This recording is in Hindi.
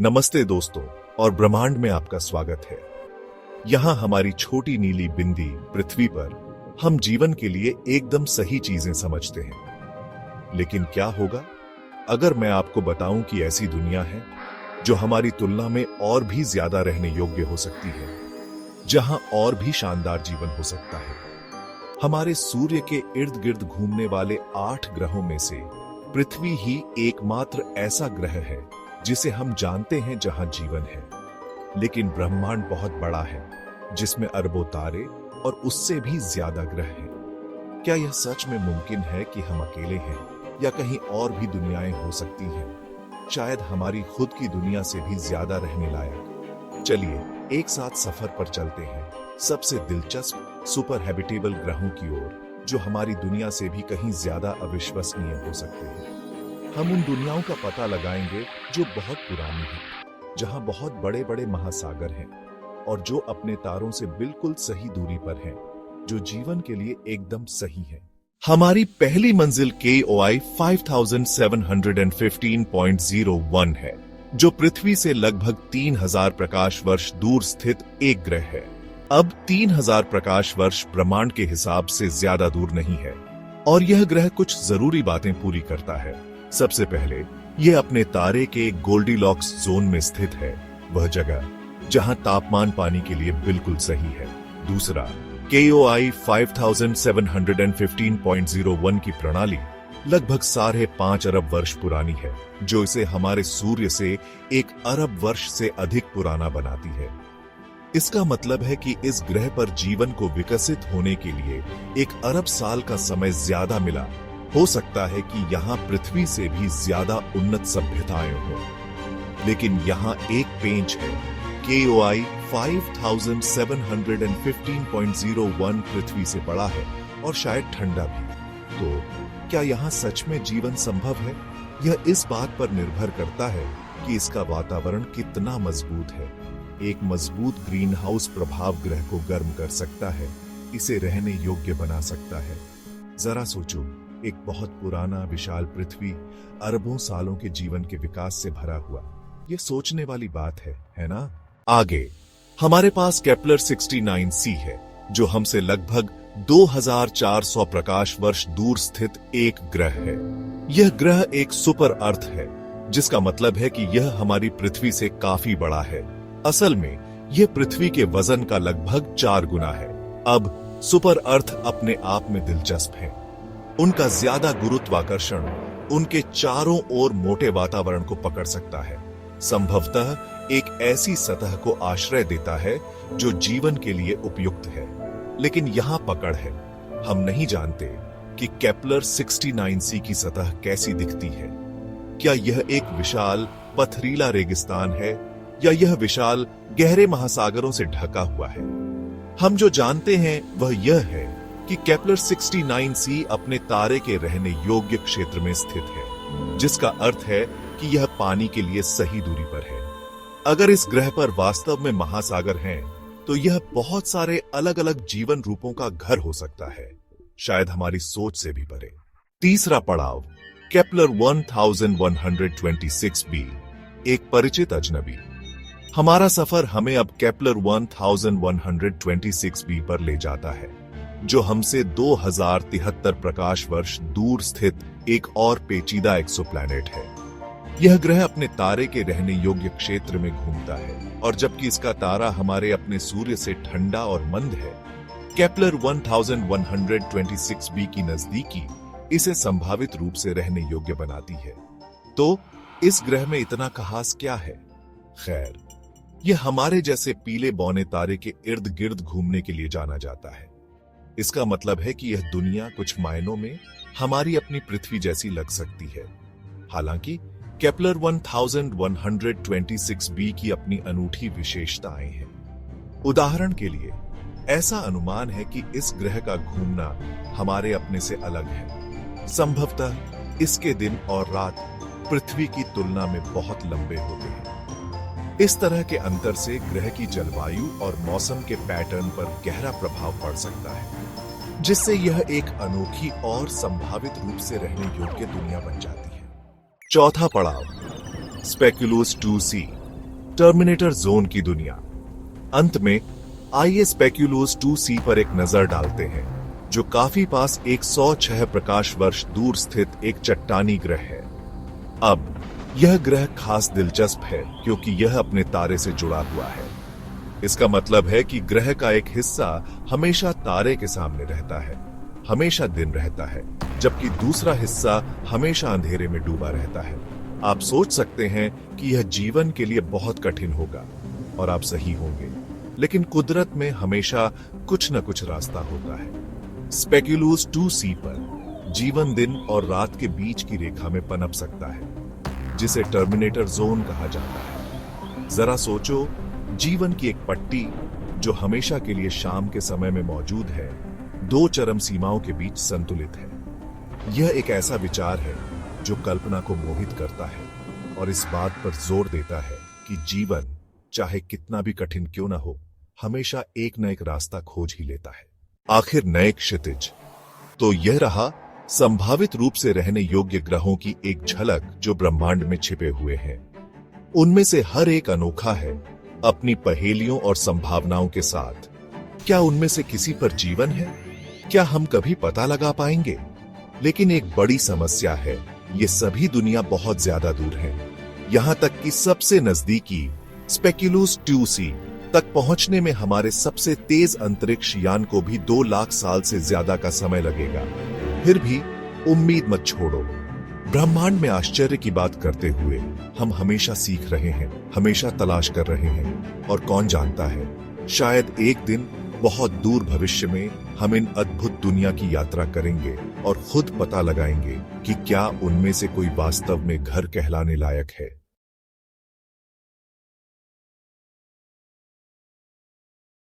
नमस्ते दोस्तों और ब्रह्मांड में आपका स्वागत है। यहाँ हमारी छोटी नीली बिंदी पृथ्वी पर हम जीवन के लिए एकदम सही चीजें समझते हैं। लेकिन क्या होगा अगर मैं आपको बताऊं कि ऐसी दुनिया है जो हमारी तुलना में और भी ज्यादा रहने योग्य हो सकती है, जहां और भी शानदार जीवन हो सकता है। हमारे सूर्य के इर्द गिर्द घूमने वाले 8 ग्रहों में से पृथ्वी ही एकमात्र ऐसा ग्रह है जिसे हम जानते हैं जहां जीवन है। लेकिन ब्रह्मांड बहुत बड़ा है, जिसमें अरबों तारे और उससे भी ज्यादा ग्रह हैं। क्या यह सच में मुमकिन है कि हम अकेले हैं या कहीं और भी दुनियाएं हो सकती हैं, शायद हमारी खुद की दुनिया से भी ज्यादा रहने लायक। चलिए एक साथ सफर पर चलते हैं सबसे दिलचस्प सुपर हैबिटेबल ग्रहों की ओर, जो हमारी दुनिया से भी कहीं ज्यादा अविश्वसनीय हो सकते हैं। हम उन दुनियाओं का पता लगाएंगे जो बहुत पुरानी हैं, जहां बहुत बड़े बड़े महासागर हैं और जो अपने तारों से बिल्कुल सही दूरी पर हैं, जो जीवन के लिए एकदम सही है। हमारी पहली मंजिल KOI 5715.01 है, जो पृथ्वी से लगभग 3000 प्रकाश वर्ष दूर स्थित एक ग्रह है। अब 3000 प्रकाश वर्ष ब्रह्मांड के हिसाब से ज्यादा दूर नहीं है और यह ग्रह कुछ जरूरी बातें पूरी करता है। सबसे पहले यह अपने तारे के गोल्डीलॉक्स जोन में स्थित है, वह जगह जहां तापमान पानी के लिए बिल्कुल सही है। दूसरा, KOI 5715.01 की प्रणाली लगभग 5.5 अरब वर्ष पुरानी है, जो इसे हमारे सूर्य से 1 अरब वर्ष से अधिक पुराना बनाती है। इसका मतलब है कि इस ग्रह पर जीवन को विकसित होने के लिए 1 अरब साल का समय ज्यादा मिला। हो सकता है कि यहाँ पृथ्वी से भी ज्यादा उन्नत सभ्यताएं हों। लेकिन यहाँ एक पेंच है, KOI 5715.01 पृथ्वी से बड़ा है और शायद ठंडा भी। तो क्या यहाँ सच में जीवन संभव है? यह इस बात पर निर्भर करता है कि इसका वातावरण कितना मजबूत है। एक मजबूत ग्रीन हाउस प्रभाव ग्रह को गर्म कर सकता है, इसे रहने योग्य बना सकता है। जरा सोचो, एक बहुत पुराना विशाल पृथ्वी अरबों सालों के जीवन के विकास से भरा हुआ। यह सोचने वाली बात है ना? आगे हमारे पास केपलर 69c है, जो हमसे लगभग 2400 प्रकाश वर्ष दूर स्थित एक ग्रह है। यह ग्रह एक सुपर अर्थ है, जिसका मतलब है कि यह हमारी पृथ्वी से काफी बड़ा है। असल में यह पृथ्वी के वजन का लगभग 4 गुना है। अब सुपर अर्थ अपने आप में दिलचस्प है। उनका ज्यादा गुरुत्वाकर्षण उनके चारों ओर मोटे वातावरण को पकड़ सकता है, संभवतः एक ऐसी सतह को आश्रय देता है जो जीवन के लिए उपयुक्त है। लेकिन यहां पकड़ है, हम नहीं जानते कि केपलर 69c की सतह कैसी दिखती है। क्या यह एक विशाल पथरीला रेगिस्तान है या यह विशाल गहरे महासागरों से ढका हुआ है? हम जो जानते हैं वह यह है कि केपलर 69c अपने तारे के रहने योग्य क्षेत्र में स्थित है, जिसका अर्थ है कि यह पानी के लिए सही दूरी पर है। अगर इस ग्रह पर वास्तव में महासागर हैं, तो यह बहुत सारे अलग अलग जीवन रूपों का घर हो सकता है, शायद हमारी सोच से भी परे। तीसरा पड़ाव, केपलर 1126b, एक परिचित अजनबी। हमारा सफर हमें अब केपलर 1126b पर ले जाता है, जो हमसे 2073 प्रकाश वर्ष दूर स्थित एक और पेचीदा एक्सोप्लैनेट है। यह ग्रह अपने तारे के रहने योग्य क्षेत्र में घूमता है, और जबकि इसका तारा हमारे अपने सूर्य से ठंडा और मंद है, केपलर 1126b की नजदीकी इसे संभावित रूप से रहने योग्य बनाती है। तो इस ग्रह में इतना खास क्या है? खैर, यह हमारे जैसे पीले बौने तारे के इर्द गिर्द घूमने के लिए जाना जाता है। इसका मतलब है कि यह दुनिया कुछ मायनों में हमारी अपनी पृथ्वी जैसी लग सकती है। हालांकि केपलर 1126b की अपनी अनूठी विशेषताएं हैं। उदाहरण के लिए, ऐसा अनुमान है कि इस ग्रह का घूमना हमारे अपने से अलग है। संभवतः इसके दिन और रात पृथ्वी की तुलना में बहुत लंबे होते हैं। इस तरह के अंतर से ग्रह की जलवायु और मौसम के पैटर्न पर गहरा प्रभाव पड़ सकता है, जिससे यह एक अनोखी और संभावित रूप से रहने योग्य दुनिया बन जाती है। चौथा पड़ाव, स्पेक्युलस 2c, टर्मिनेटर जोन की दुनिया। अंत में आइए स्पेक्यूलोस 2c पर एक नजर डालते हैं, जो काफी पास 106 प्रकाश वर्ष दूर स्थित एक चट्टानी ग्रह है। अब यह ग्रह खास दिलचस्प है क्योंकि यह अपने तारे से जुड़ा हुआ है। इसका मतलब है कि ग्रह का एक हिस्सा हमेशा तारे के सामने रहता है, हमेशा दिन रहता है, जबकि दूसरा हिस्सा हमेशा अंधेरे में डूबा रहता है। आप सोच सकते हैं कि यह जीवन के लिए बहुत कठिन होगा, और आप सही होंगे, लेकिन कुदरत में हमेशा कुछ न कुछ रास्ता होता है। स्पेक्यूलोस 2c पर जीवन दिन और रात के बीच की रेखा में पनप सकता है, जिसे टर्मिनेटर जोन कहा जाता है। जरा सोचो, जीवन की एक पट्टी जो हमेशा के लिए शाम के समय में मौजूद है, दो चरम सीमाओं के बीच संतुलित है। यह एक ऐसा विचार है जो कल्पना को मोहित करता है और इस बात पर जोर देता है कि जीवन चाहे कितना भी कठिन क्यों न हो, हमेशा एक न एक रास्ता खोज ही लेता है। आखिर नए क्षितिज। तो यह रहा संभावित रूप से रहने योग्य ग्रहों की एक झलक जो ब्रह्मांड में छिपे हुए हैं। उनमें से हर एक अनोखा है, अपनी पहेलियों और संभावनाओं के साथ। क्या उनमें से किसी पर जीवन है? क्या हम कभी पता लगा पाएंगे? लेकिन एक बड़ी समस्या है, ये सभी दुनिया बहुत ज्यादा दूर है। यहां तक कि सबसे नजदीकी स्पेक्यूलोस 2c तक पहुंचने में हमारे सबसे तेज अंतरिक्ष यान को भी 2 लाख साल से ज्यादा का समय लगेगा। फिर भी उम्मीद मत छोड़ो। ब्रह्मांड में आश्चर्य की बात करते हुए हम हमेशा सीख रहे हैं, हमेशा तलाश कर रहे हैं, और कौन जानता है, शायद एक दिन बहुत दूर भविष्य में हम इन अद्भुत दुनिया की यात्रा करेंगे और खुद पता लगाएंगे कि क्या उनमें से कोई वास्तव में घर कहलाने लायक है।